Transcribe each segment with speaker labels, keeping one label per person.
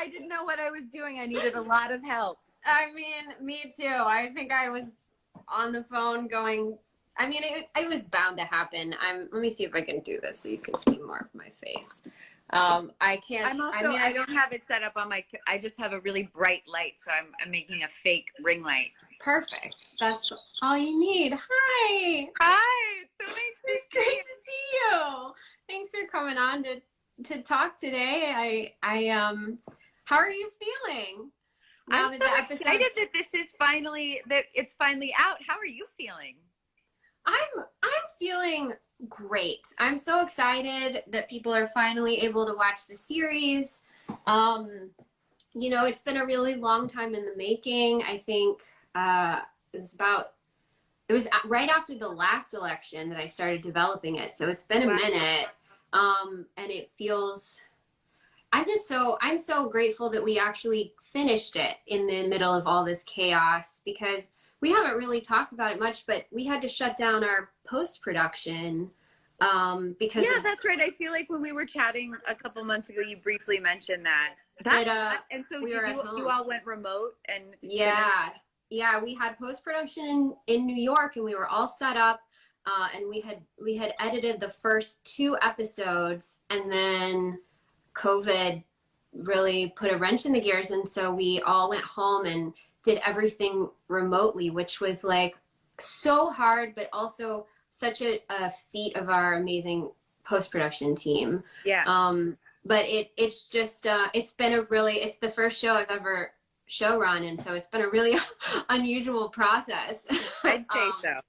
Speaker 1: I didn't know what I was doing. I needed a lot of help.
Speaker 2: I mean, me too. I think I was on the phone going, I mean, it was bound to happen. Let me see if I can do this so you can see more of my face. I can't.
Speaker 1: I don't have it set up on I just have a really bright light, so I'm making a fake ring light.
Speaker 2: Perfect. That's all you need. Hi.
Speaker 1: Hi. It's so nice
Speaker 2: It's great to see you. Thanks for coming on to talk today. How are you feeling?
Speaker 1: I'm so excited that it's finally out. How are you feeling?
Speaker 2: I'm feeling great. I'm so excited that people are finally able to watch the series. You know, it's been a really long time in the making. I think it was right after the last election that I started developing it. So it's been a minute. And it feels, I'm so grateful that we actually finished it in the middle of all this chaos, because we haven't really talked about it much, but we had to shut down our post-production because
Speaker 1: that's right. I feel like when we were chatting a couple months ago, you briefly mentioned that. And so you all went remote and
Speaker 2: yeah, we had post-production in New York, and we were all set up, and we had edited the first 2 episodes, and then COVID really put a wrench in the gears, and so we all went home and did everything remotely, which was like so hard, but also such a feat of our amazing post-production team. But it's just it's the first show I've ever show run, and so it's been a really unusual process.
Speaker 1: I'd say so.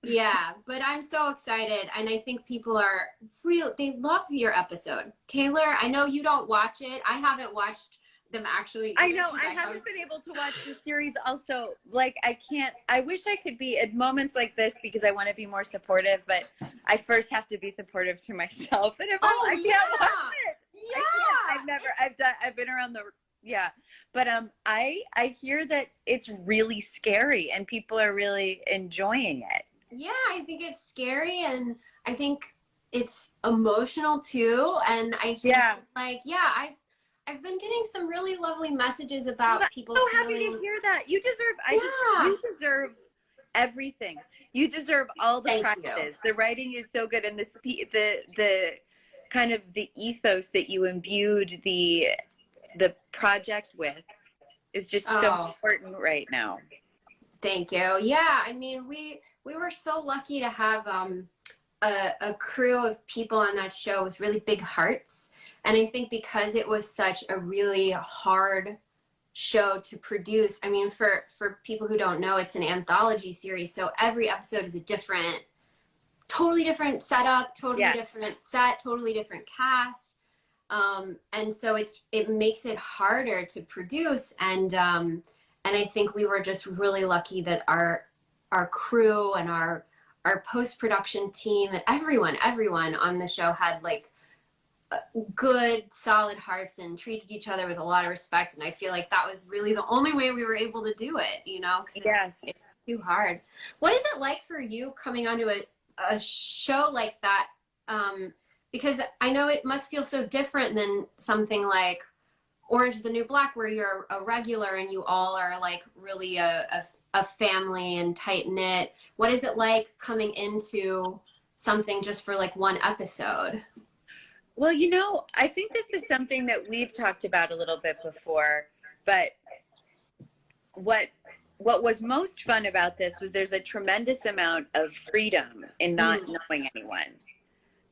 Speaker 2: Yeah, but I'm so excited, and I think people are they love your episode. Taylor, I know you don't watch it. I haven't watched them actually.
Speaker 1: I know, I haven't been able to watch the series also. Like, I wish I could be at moments like this, because I want to be more supportive, but I first have to be supportive to myself. And if I can't watch it. Yeah. I've been around the, but I hear that it's really scary and people are really enjoying it.
Speaker 2: Yeah, I think it's scary, and I think it's emotional too. And I think I've been getting some really lovely messages about people.
Speaker 1: I'm so happy to hear that. You deserve everything. You deserve all the prizes. The writing is so good, and the kind of the ethos that you imbued the project with is just so important right now.
Speaker 2: Thank you. Yeah, I mean, we were so lucky to have a crew of people on that show with really big hearts. And I think because it was such a really hard show to produce, I mean, for people who don't know, it's an anthology series. So every episode is a totally different setup, totally different set, totally different cast. And so it makes it harder to produce. And I think we were just really lucky that our crew and our post-production team and everyone on the show had like good, solid hearts and treated each other with a lot of respect. And I feel like that was really the only way we were able to do it, you know, because it's too hard. What is it like for you coming onto a show like that? Because I know it must feel so different than something like Orange is the New Black, where you're a regular and you all are like really a family and tight knit. What is it like coming into something just for like one episode?
Speaker 1: Well, you know, I think this is something that we've talked about a little bit before, but what was most fun about this was there's a tremendous amount of freedom in not knowing anyone.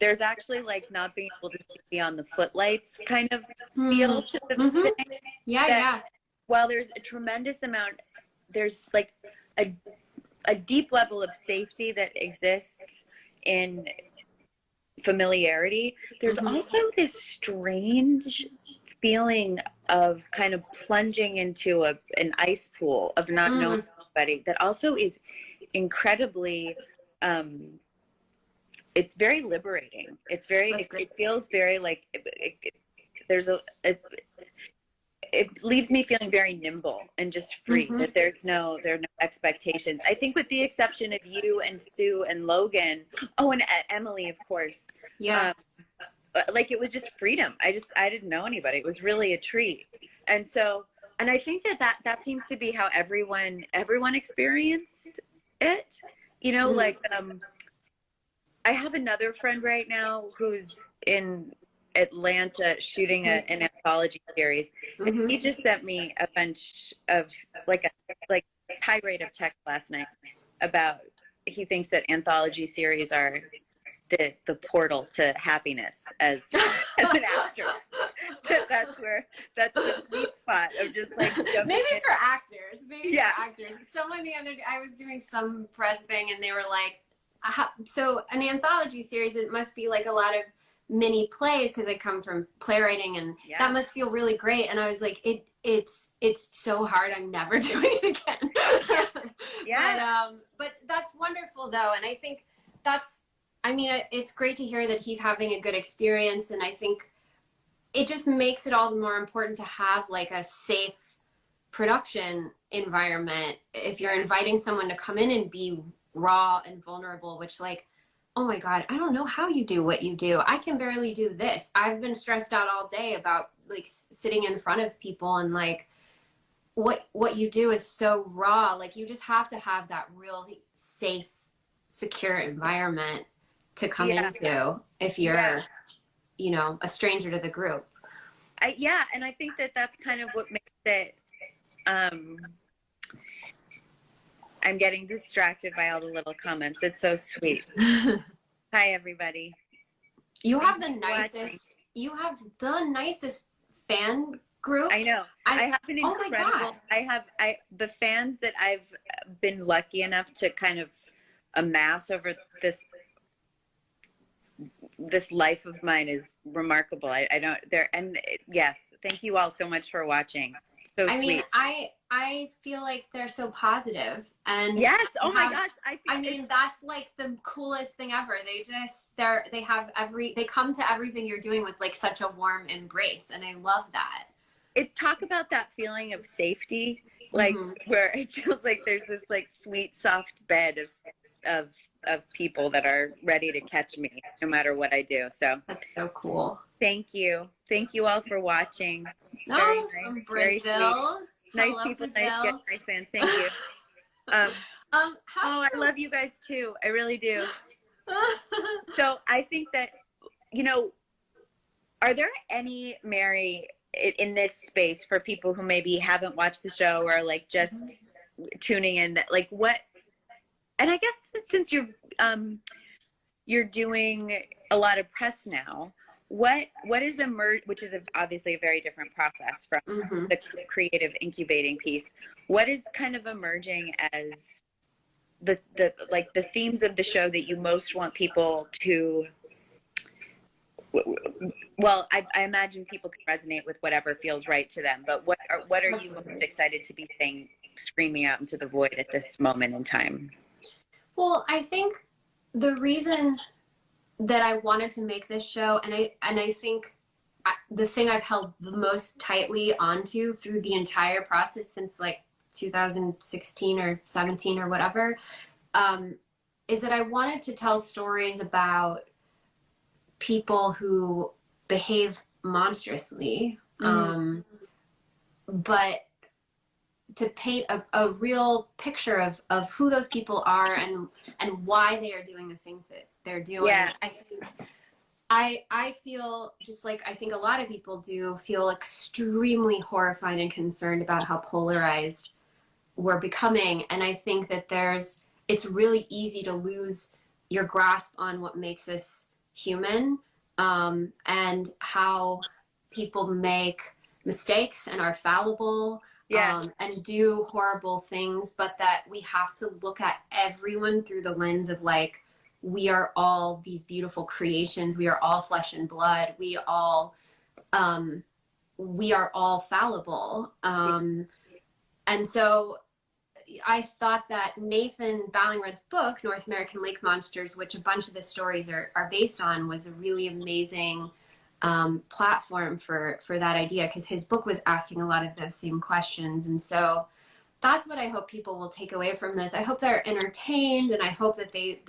Speaker 1: There's actually like not being able to see beyond the footlights kind of feel to the thing.
Speaker 2: Yeah.
Speaker 1: While there's a tremendous amount, there's like a deep level of safety that exists in familiarity. There's also this strange feeling of kind of plunging into an ice pool of not knowing anybody that also is incredibly it's very liberating. It's very it feels very like it leaves me feeling very nimble and just free, that there are no expectations. I think with the exception of you and Sue and Logan, and Emily, of course. Yeah. Like it was just freedom. I didn't know anybody. It was really a treat. And so, and I think that seems to be how everyone experienced it. You know, like I have another friend right now who's in Atlanta shooting an anthology series. And he just sent me a bunch of like a tirade of text last night about he thinks that anthology series are the portal to happiness as an actor. That's the sweet spot of just like
Speaker 2: maybe for actors. Maybe
Speaker 1: Yeah.
Speaker 2: for actors. Someone the other day, I was doing some press thing, and they were like, "So an anthology series, it must be like a lot of mini plays because I come from playwriting, and that must feel really great." And I was like, It's so hard. I'm never doing it again. But that's wonderful though, and I think it's great to hear that he's having a good experience, and I think it just makes it all the more important to have like a safe production environment if you're inviting someone to come in and be raw and vulnerable, which like, oh my God, I don't know how you do what you do. I can barely do this. I've been stressed out all day about like sitting in front of people, and like what you do is so raw. Like you just have to have that really safe, secure environment to come into if you're, you know, a stranger to the group.
Speaker 1: And I think that's kind of what makes it. I'm getting distracted by all the little comments. It's so sweet. Hi, everybody.
Speaker 2: You have the nicest fan group.
Speaker 1: I know. I have an incredible. The fans that I've been lucky enough to kind of amass over this life of mine is remarkable. Yes, thank you all so much for watching. So sweet.
Speaker 2: Mean, I feel like they're so positive, and
Speaker 1: yes, oh my gosh,
Speaker 2: I mean that's like the coolest thing ever. They come to everything you're doing with like such a warm embrace, and I love that.
Speaker 1: Talk about that feeling of safety, like where it feels like there's this like sweet soft bed of people that are ready to catch me no matter what I do. So
Speaker 2: that's so cool.
Speaker 1: Thank you all for watching.
Speaker 2: Very nice, very sweet.
Speaker 1: Nice people, Brazil. Nice fans. Thank you. I love you guys too. I really do. So I think that, you know, are there any, Mary, in this space for people who maybe haven't watched the show or like just tuning in, that like what? And I guess that since you're doing a lot of press now, what is which is obviously a very different process from the creative incubating piece. What is kind of emerging as the themes of the show that you most want people to? Well, I imagine people can resonate with whatever feels right to them. But what are you most excited to be saying, screaming out into the void at this moment in time?
Speaker 2: Well, I think the reason that I wanted to make this show, and I think the thing I've held the most tightly onto through the entire process since like 2016 or 17 or whatever, is that I wanted to tell stories about people who behave monstrously, but to paint a real picture of who those people are and why they are doing the things that they're doing.
Speaker 1: Yeah.
Speaker 2: I think I feel just like I think a lot of people do, feel extremely horrified and concerned about how polarized we're becoming. And I think that it's really easy to lose your grasp on what makes us human, and how people make mistakes and are fallible. And do horrible things, but that we have to look at everyone through the lens of like, we are all these beautiful creations. We are all flesh and blood. We are all fallible. And so I thought that Nathan Ballingred's book, North American Lake Monsters, which a bunch of the stories are based on, was a really amazing platform for that idea, because his book was asking a lot of those same questions. And so that's what I hope people will take away from this. I hope they're entertained, and I hope that they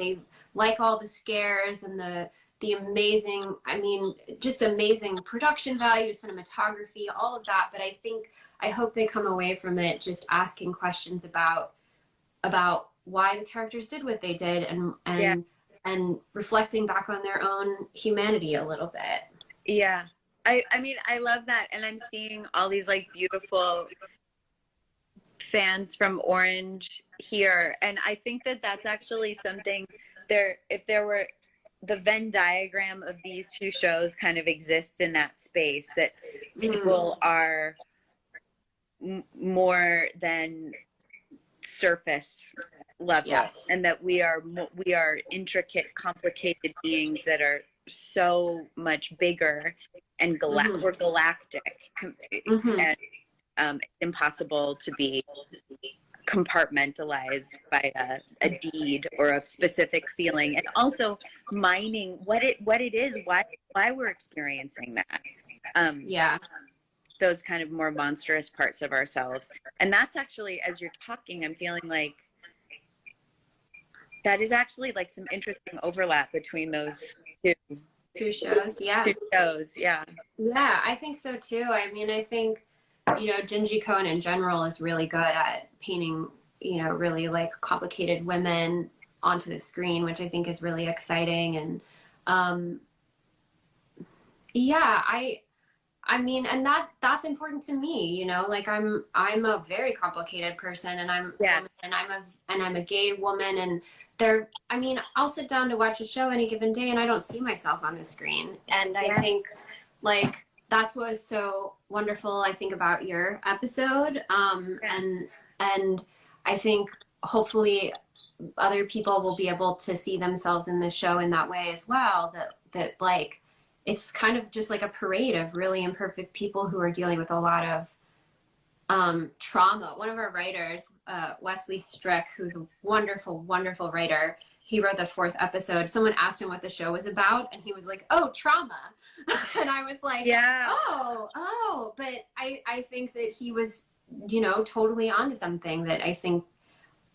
Speaker 2: like all the scares and the the amazing, I mean, just amazing production value, cinematography, all of that. But I hope they come away from it just asking questions about why the characters did what they did, and reflecting back on their own humanity a little bit.
Speaker 1: Yeah. I mean, I love that. And I'm seeing all these like beautiful fans from Orange here. And I think that that's actually something if there were the Venn diagram of these two shows kind of exists in that space, that people are more than surface level,
Speaker 2: Yes.
Speaker 1: and that we are intricate, complicated beings that are so much bigger and we're galactic, and it's impossible to be compartmentalized by a deed or a specific feeling, and also mining what it is, why we're experiencing that. Those kind of more monstrous parts of ourselves. And that's actually, as you're talking, I'm feeling like that is actually like some interesting overlap between those
Speaker 2: two shows. Yeah.
Speaker 1: Yeah,
Speaker 2: I think so too. I mean, I think, Junji Koen in general is really good at painting, really like complicated women onto the screen, which I think is really exciting. And I mean, and that's important to me, like I'm a very complicated person, and I'm a gay woman, and I'll sit down to watch a show any given day and I don't see myself on the screen. And I think like that's what was so wonderful, I think, about your episode. And I think hopefully other people will be able to see themselves in the show in that way as well, that like it's kind of just like a parade of really imperfect people who are dealing with a lot of trauma. One of our writers, Wesley Strick, who's a wonderful, wonderful writer, he wrote the 4th episode. Someone asked him what the show was about, and he was like, "Oh, trauma." And I was like, oh. But I think that he was, totally onto something, that I think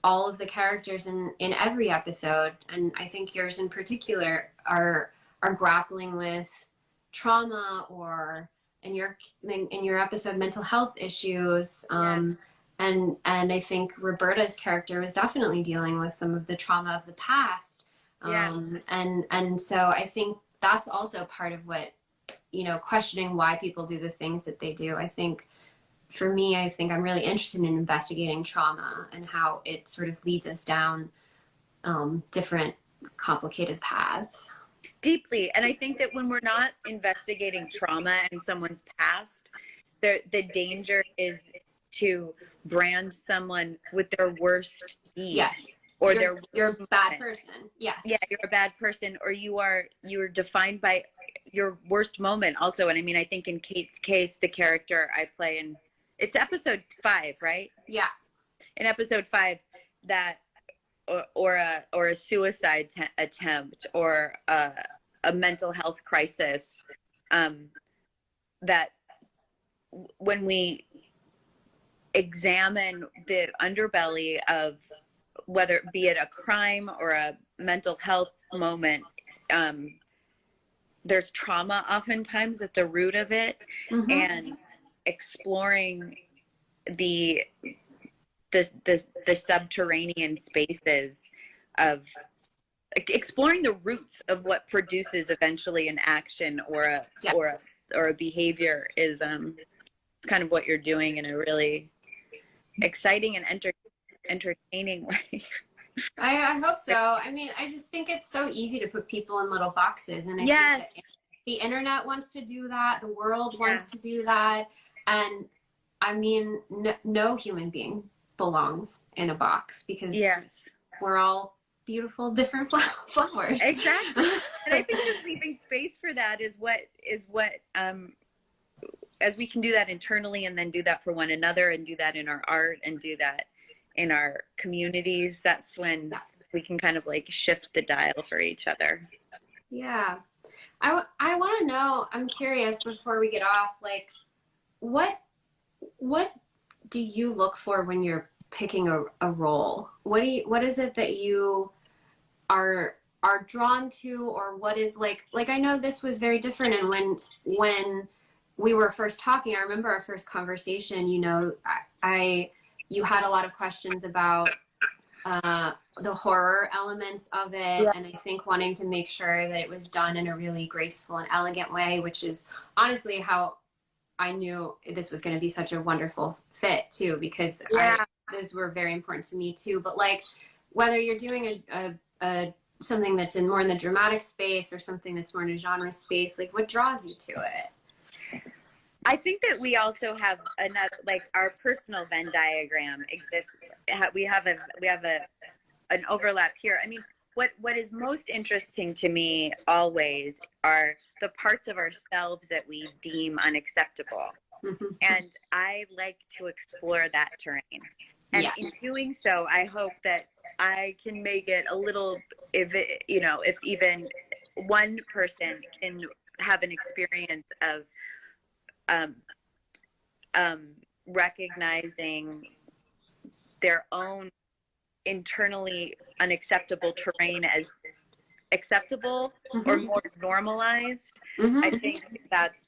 Speaker 2: all of the characters in every episode, and I think yours in particular, are grappling with trauma, or in your episode, mental health issues. And I think Roberta's character was definitely dealing with some of the trauma of the past. And so I think that's also part of what, questioning why people do the things that they do. I think for me, I'm really interested in investigating trauma and how it sort of leads us down different complicated paths.
Speaker 1: Deeply. And I think that when we're not investigating trauma in someone's past, the danger is to brand someone with their worst deeds.
Speaker 2: Yes.
Speaker 1: Or
Speaker 2: you're a bad person. Yes.
Speaker 1: Yeah, you're a bad person, or you're defined by your worst moment also. And I mean, I think in Kate's case, the character I play in, it's episode 5, right?
Speaker 2: Yeah.
Speaker 1: In episode 5, that or a suicide attempt, or a mental health crisis, that when we examine the underbelly of whether it be it a crime or a mental health moment, there's trauma oftentimes at the root of it. And exploring the subterranean spaces of exploring the roots of what produces eventually an action or a behavior is kind of what you're doing in a really exciting and entertaining way.
Speaker 2: I hope so. I mean, I just think it's so easy to put people in little boxes, and I think that the internet wants to do that, the world wants to do that, and I mean, no human being belongs in a box, because we're all beautiful, different flowers.
Speaker 1: Exactly. And I think just leaving space for that is what as we can do that internally, and then do that for one another, and do that in our art, and do that in our communities, that's when we can kind of like shift the dial for each other.
Speaker 2: Yeah. I want to know, I'm curious before we get off, like what do you look for when you're picking a role? What is it that you are are drawn to, or what is like I know this was very different. And when we were first talking, I remember our first conversation, you know, you had a lot of questions about the horror elements of it,
Speaker 1: Yeah.
Speaker 2: and I think wanting to make sure that it was done in a really graceful and elegant way, which is honestly how I knew this was going to be such a wonderful fit too, because
Speaker 1: Yeah.
Speaker 2: those were very important to me too. But like, whether you're doing a something that's in more in the dramatic space or something that's more in a genre space, like what draws you to it?
Speaker 1: I think that we also have another, like our personal Venn diagram exists. We have an overlap here. I mean, what is most interesting to me always are the parts of ourselves that we deem unacceptable.
Speaker 2: Mm-hmm.
Speaker 1: And I like to explore that terrain. And
Speaker 2: Yes.
Speaker 1: in doing so, I hope that I can make it a little, if even one person can have an experience of recognizing their own internally unacceptable terrain as acceptable or more normalized.
Speaker 2: Mm-hmm.
Speaker 1: I think that's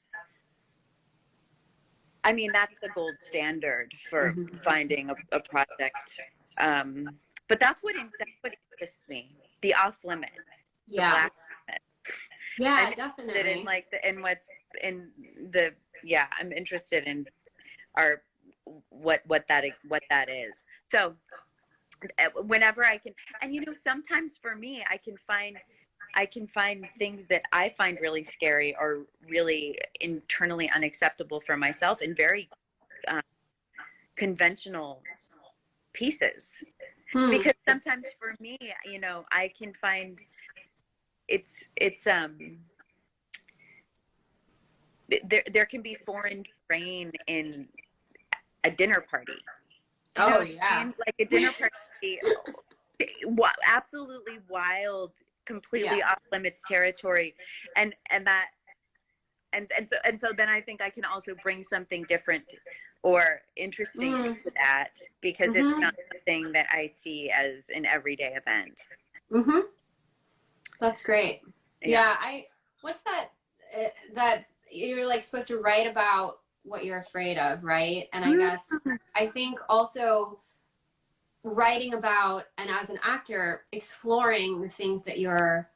Speaker 1: the gold standard for finding a project. But that's what interests me. The off limit.
Speaker 2: Yeah.
Speaker 1: The black limit.
Speaker 2: Yeah,
Speaker 1: I'm
Speaker 2: definitely.
Speaker 1: interested in like what's in the I'm interested in our what that is. So whenever I can, and sometimes for me I can find things that I find really scary or really internally unacceptable for myself in very conventional pieces. Because sometimes for me, I can find it's there can be foreign terrain in a dinner party.
Speaker 2: Yeah.
Speaker 1: Like a dinner party, absolutely wild, completely off limits territory, and so then I think I can also bring something different or interesting to that, because it's not something that I see as an everyday event.
Speaker 2: That's great. Yeah. What's that that you're like supposed to write about what you're afraid of, right? And I think also writing about, and as an actor, exploring the things that you're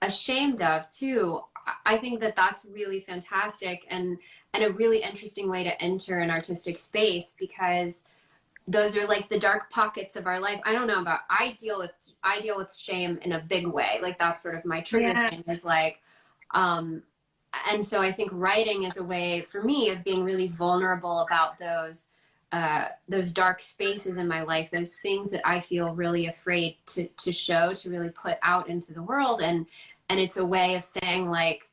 Speaker 2: ashamed of too. I think that that's really fantastic and a really interesting way to enter an artistic space, because those are like the dark pockets of our life. I don't know about, I deal with shame in a big way. Like that's sort of my trigger thing, is like, and so I think writing is a way for me of being really vulnerable about those dark spaces in my life, those things that I feel really afraid to show, to really put out into the world. And it's a way of saying, like,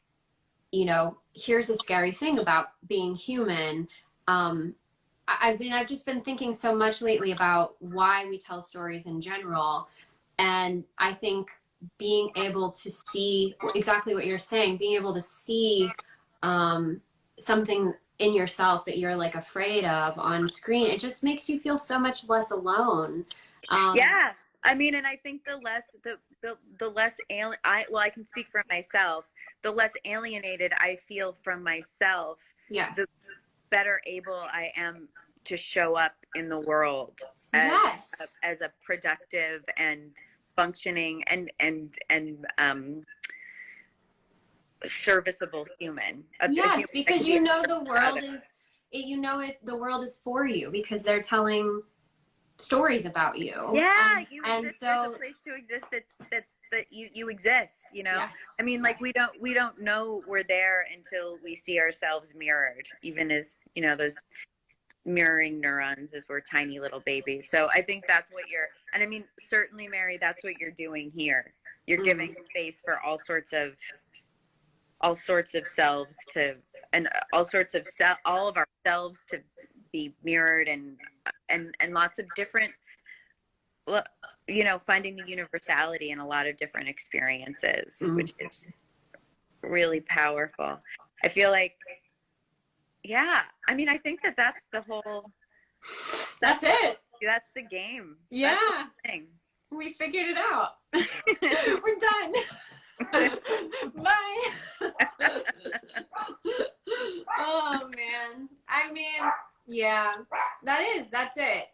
Speaker 2: here's a scary thing about being human. I've just been thinking so much lately about why we tell stories in general. And I think being able to see exactly what you're saying, being able to see something in yourself that you're like afraid of on screen, it just makes you feel so much less alone.
Speaker 1: And I think the less I can speak for myself, the less alienated I feel from myself, the better able I am to show up in the world as a productive and functioning and serviceable human.
Speaker 2: Yes, because the world is, the world is for you because they're telling stories about you.
Speaker 1: Yeah,
Speaker 2: and so
Speaker 1: there's a place to exist that you exist.
Speaker 2: Yes.
Speaker 1: I mean, like we don't know we're there until we see ourselves mirrored, even as those mirroring neurons as we're tiny little babies. So I think that's what and I mean, certainly, Mary, that's what you're doing here. You're giving space for all sorts of selves to, and all of ourselves to be mirrored, and lots of different, finding the universality in a lot of different experiences, which is really powerful. I feel like, I mean, I think that's the whole,
Speaker 2: that's it.
Speaker 1: That's the game.
Speaker 2: Yeah.
Speaker 1: That's the thing.
Speaker 2: We figured it out. We're done. Bye. Oh man. I mean, yeah, that's it.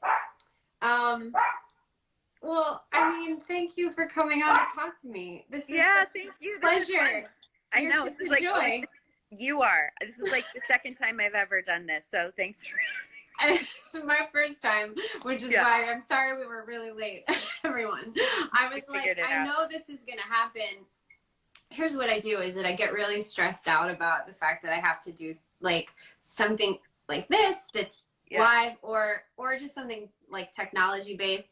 Speaker 2: Well, I mean, thank you for coming on to talk to me. This is
Speaker 1: thank you.
Speaker 2: pleasure.
Speaker 1: I know. This is like
Speaker 2: joy.
Speaker 1: You are. This is like the second time I've ever done this. So thanks for
Speaker 2: It's my first time, which is why I'm sorry we were really late, everyone. I was like, I know this is going to happen. Here's what I do is that I get really stressed out about the fact that I have to do like something like this that's live or just something like technology based.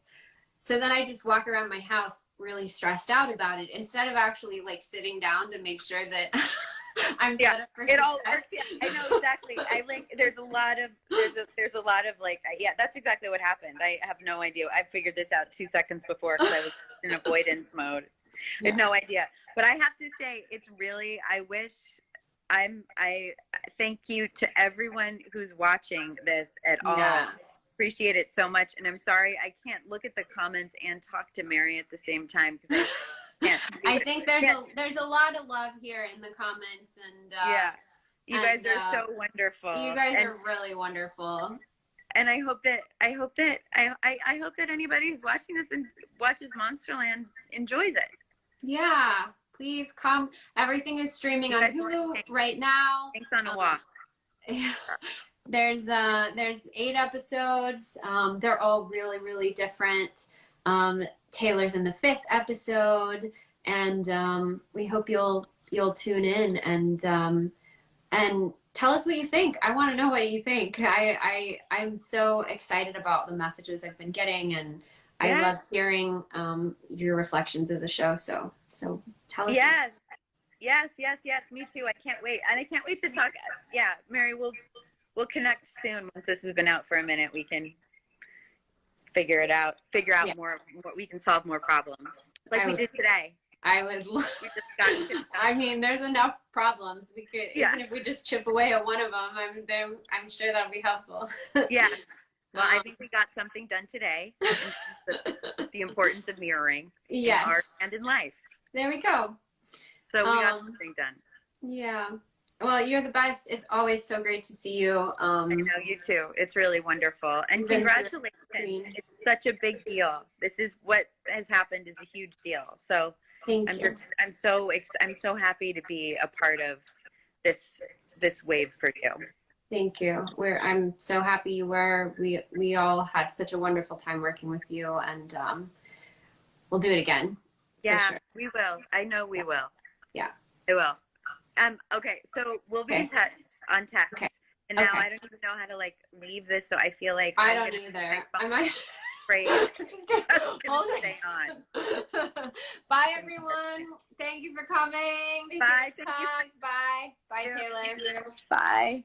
Speaker 2: So then I just walk around my house really stressed out about it instead of actually like sitting down to make sure that I'm set up for
Speaker 1: it all works. Yeah, I know exactly. There's a lot of like that's exactly what happened. I have no idea. I figured this out 2 seconds before because I was in avoidance mode. I had no idea. But I have to say, it's really, I thank you to everyone who's watching this at all. Appreciate it so much. And I'm sorry I can't look at the comments and talk to Mary at the same time because I can't.
Speaker 2: I think there's a lot of love here in the comments, and
Speaker 1: you guys are so wonderful.
Speaker 2: You guys are really wonderful.
Speaker 1: And I hope that anybody who's watching this and watches Monsterland enjoys it.
Speaker 2: Yeah, please come. Everything is streaming on Hulu right now.
Speaker 1: Thanks on a walk.
Speaker 2: There's 8 episodes. They're all really, really different. Taylor's in the 5th episode, and we hope you'll tune in and tell us what you think. I want to know what you think. I'm so excited about the messages I've been getting, and I love hearing your reflections of the show. So tell us.
Speaker 1: Yes. Me too. I can't wait, and I can't wait to talk. Yeah, Mary, we'll connect soon once this has been out for a minute. We can figure out more. We can solve more problems, just like we did today.
Speaker 2: I would. I mean, there's enough problems. We could even if we just chip away at one of them. I'm sure that'll be helpful.
Speaker 1: Yeah. Well, I think we got something done today. The importance of mirroring in art and in life.
Speaker 2: There we go.
Speaker 1: So we got something done.
Speaker 2: Yeah. Well, you're the best. It's always so great to see you.
Speaker 1: I know, you too. It's really wonderful. And congratulations. It's such a big deal. This is what has happened is a huge deal. So I'm so happy to be a part of this wave for you.
Speaker 2: Thank you. I'm so happy you were. We all had such a wonderful time working with you, and we'll do it again.
Speaker 1: Yeah, we will. I know we will.
Speaker 2: Yeah,
Speaker 1: I will. Okay, so we'll be in touch on text. Okay. And now I don't even know how to like leave this, so I feel like
Speaker 2: I don't either. I might
Speaker 1: afraid.
Speaker 2: Stay on. Bye, everyone. Thank you for coming.
Speaker 1: Bye.
Speaker 2: Bye. Bye, Taylor.
Speaker 1: Bye.